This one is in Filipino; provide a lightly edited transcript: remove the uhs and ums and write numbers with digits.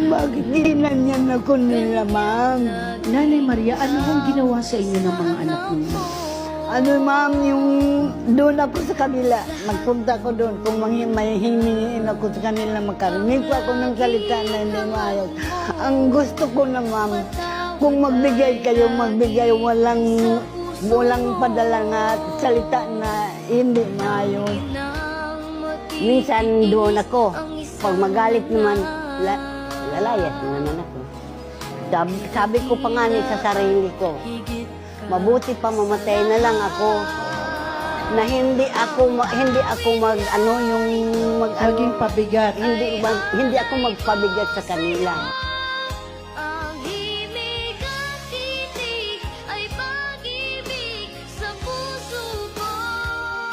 Bakit ginanyan ako nila, ma'am? Nanay Maria, ano ang ginawa sa inyo ng mga anak ninyo? Ano, ma'am, yung doon ako sa kabila, magpunta ko doon, kung may hingin ako sa kanila, makarinig ko ako ng salita na hindi maayos. Ang gusto ko na, ma'am, kung magbigay kayo, magbigay walang padala nga salita na hindi maayos. Minsan doon ako, pag magalit naman, lalayas naman ako. Sabi ko pa nga sa sarili ko, mabuti pa mamatay na lang ako na hindi ako Maging pabigat. hindi ako magpabigat sa kanila.